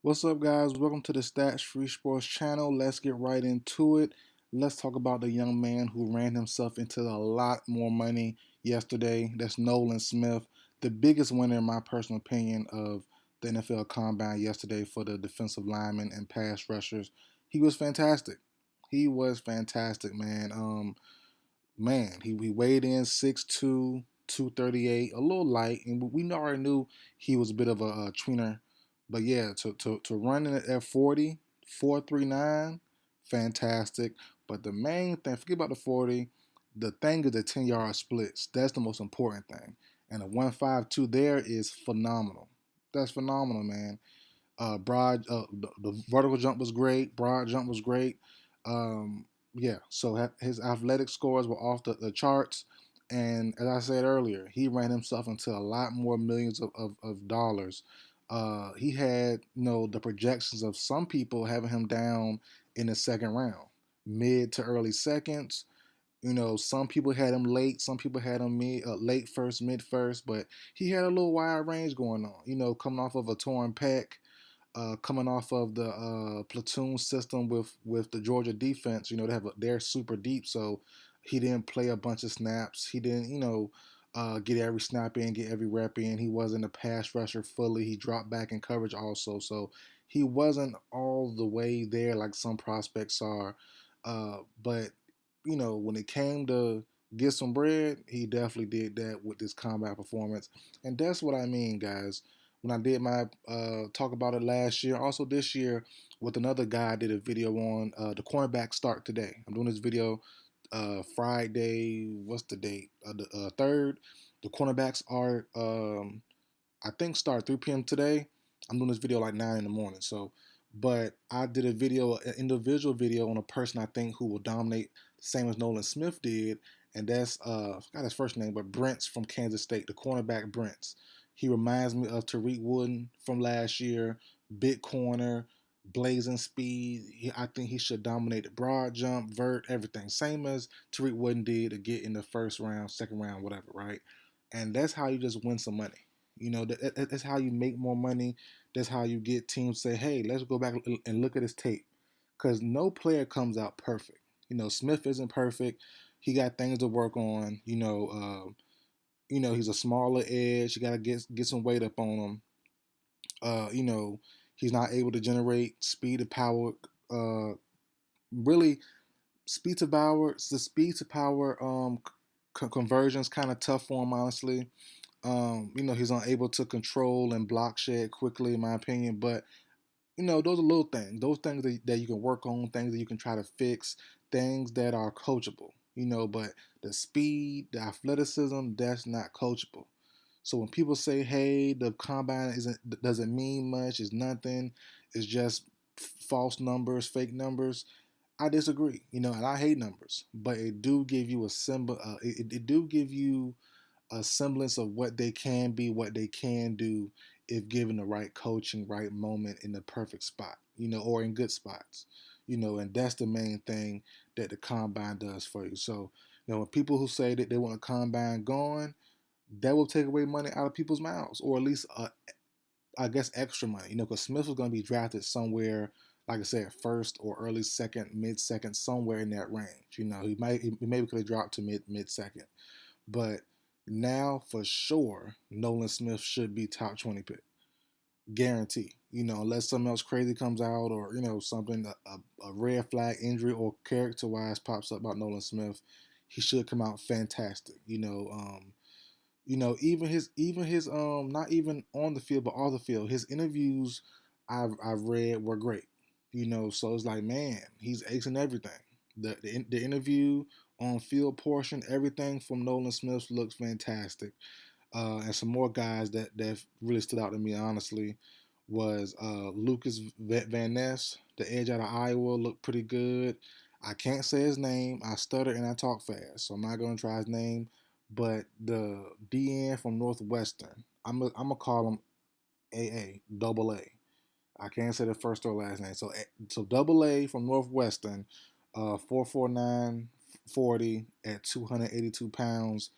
What's up, guys? Welcome to the Stats Free Sports channel. Let's get right into it. Let's talk about the young man who ran himself into a lot more money yesterday. That's Nolan Smith, the biggest winner, in my personal opinion, of the NFL Combine yesterday for the defensive linemen and pass rushers. He was fantastic. He was fantastic, man. He weighed in 6'2", 238, a little light, and we already knew he was a bit of a tweener. But yeah, to run it at 40, 4.39, fantastic. But the main thing, forget about the 40, the thing is the 10-yard splits. That's the most important thing. And a 1.52 there is phenomenal. That's phenomenal, man. The vertical jump was great. Broad jump was great. Yeah, so his athletic scores were off the charts. And as I said earlier, he ran himself into a lot more millions of dollars. He had, the projections of some people having him down in the second round, mid to early seconds. Some people had him late, some people had him late first, mid first, but he had a little wide range going on. Coming off of a torn pec, coming off of the platoon system with the Georgia defense. They're super deep, so he didn't play a bunch of snaps. He didn't, get every snap in, get every rep in. He wasn't a pass rusher fully. He dropped back in coverage also, so he wasn't all the way there like some prospects are. But when it came to get some bread, he definitely did that with this combat performance, and that's what I mean, guys. When I did my talk about it last year, also this year with another guy, I did a video on the cornerback start today. I'm doing this video Friday. What's the date? The third. The cornerbacks are I think start 3 p.m. today. I'm doing this video like 9 in the morning. So, but I did a video, an individual video on a person I think who will dominate, same as Nolan Smith did, and that's I forgot his first name, but Brents from Kansas State, the cornerback Brents. He reminds me of Tariq Wooden from last year, big corner, blazing speed. I think he should dominate the broad jump, vert, everything. Same as Tariq Wooden did to get in the first round, second round, whatever, right? And that's how you just win some money. That's how you make more money. That's how you get teams to say, hey, let's go back and look at his tape. Because no player comes out perfect. Smith isn't perfect. He got things to work on. He's a smaller edge. You got to get some weight up on him. He's not able to generate speed to power. Really, the speed to power conversions kind of tough for him, honestly. He's unable to control and block shed quickly, in my opinion. But those are little things. Those things that you can work on, things that you can try to fix, things that are coachable. But the speed, the athleticism, that's not coachable. So when people say, "Hey, the combine doesn't mean much, it's nothing, it's just false numbers, fake numbers," I disagree. And I hate numbers, but it do give you a symbol. It do give you a semblance of what they can be, what they can do if given the right coaching, right moment in the perfect spot, or in good spots, and that's the main thing that the combine does for you. So, when people who say that they want a combine gone, that will take away money out of people's mouths, or at least, I guess, extra money, because Smith was going to be drafted somewhere, like I said, first or early second, mid second, somewhere in that range. He maybe could have dropped to mid second. But now, for sure, Nolan Smith should be top 20 pick. Guarantee. Unless something else crazy comes out, or, something, a red flag injury or character wise pops up about Nolan Smith, he should come out fantastic. Even his not even on the field but off the field, his interviews I've read were great. So it's like, man, he's acing everything. The interview on field portion, everything from Nolan Smith looks fantastic. And some more guys that really stood out to me, honestly, was Lucas Van Ness, the edge out of Iowa, looked pretty good. I can't say his name. I stutter and I talk fast, so I'm not going to try his name. But the DN from Northwestern, I'm gonna call him AA, double A. I can't say the first or last name. So double A from Northwestern, 449 40 at 282 pounds.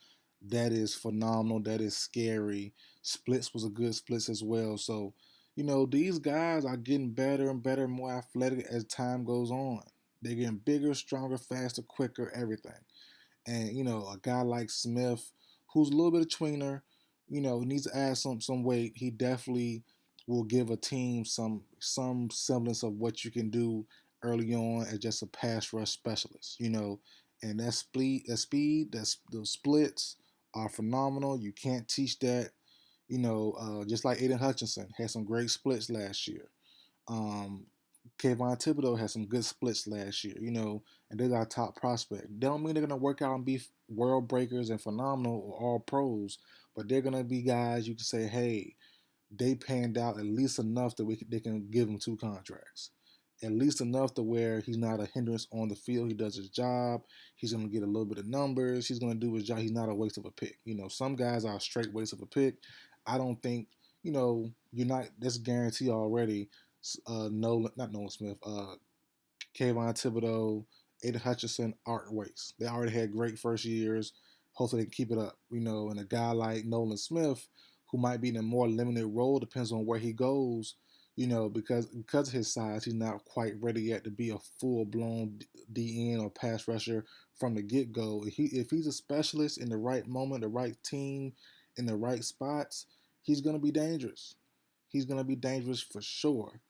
That is phenomenal. That is scary. Splits was a good splits as well. So, These guys are getting better and better, more athletic as time goes on. They're getting bigger, stronger, faster, quicker, everything. And a guy like Smith, who's a little bit of tweener, needs to add some weight. He definitely will give a team some semblance of what you can do early on as just a pass rush specialist. And that's the splits are phenomenal. You can't teach that. Just like Aiden Hutchinson had some great splits last year. Um, Kayvon Thibodeau had some good splits last year, and they're our top prospect. They don't mean they're going to work out and be world breakers and phenomenal or all pros, but they're going to be guys you can say, hey, they panned out at least enough that they can give him two contracts. At least enough to where he's not a hindrance on the field. He does his job. He's going to get a little bit of numbers. He's going to do his job. He's not a waste of a pick. Some guys are a straight waste of a pick. I don't think, you're not, that's guaranteed already. Not Nolan Smith, Kayvon Thibodeau, Aiden Hutchinson aren't waste. They already had great first years. Hopefully they can keep it up. And a guy like Nolan Smith, who might be in a more limited role, depends on where he goes. Because of his size, he's not quite ready yet to be a full blown DN or pass rusher from the get go. If he's a specialist in the right moment, the right team, in the right spots, he's gonna be dangerous. He's gonna be dangerous for sure.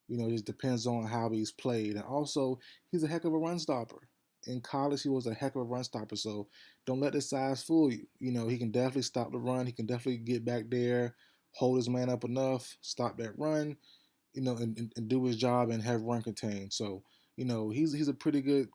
It just depends on how he's played. And also, he's a heck of a run stopper. In college, he was a heck of a run stopper. So don't let the size fool you. He can definitely stop the run. He can definitely get back there, hold his man up enough, stop that run, and do his job and have run contained. So, he's a pretty good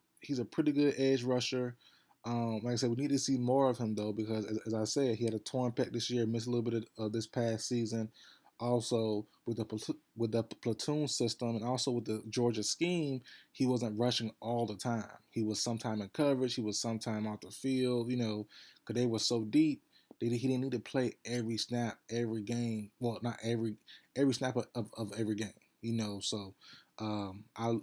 edge rusher. Like I said, we need to see more of him though, because as I said, he had a torn pec this year, missed a little bit of this past season. Also, with the platoon system and also with the Georgia scheme, he wasn't rushing all the time. He was sometime in coverage. He was sometime off the field. Because they were so deep. He didn't need to play every snap, every game. Well, not every snap of every game. So I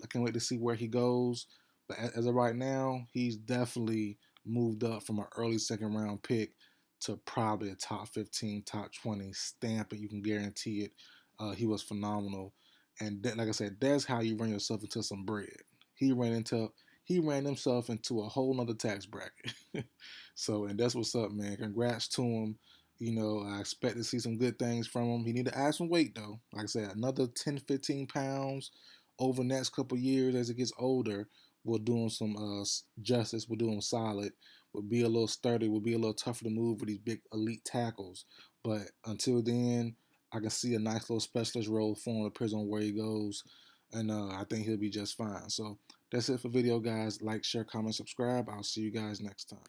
can't wait to see where he goes. But as of right now, he's definitely moved up from an early second round pick to probably a top 15, top 20 stamp it. You can guarantee it. He was phenomenal. And like I said, that's how you run yourself into some bread. He ran himself into a whole nother tax bracket. So, and that's what's up, man. Congrats to him. I expect to see some good things from him. He need to add some weight though. Like I said, another 10, 15 pounds over the next couple years as it gets older will do him some justice. Will do him solid. Will be a little sturdy. Will be a little tougher to move with these big elite tackles. But until then, I can see a nice little specialist role for him. Depends on where he goes, and I think he'll be just fine. So that's it for video, guys. Like, share, comment, subscribe. I'll see you guys next time.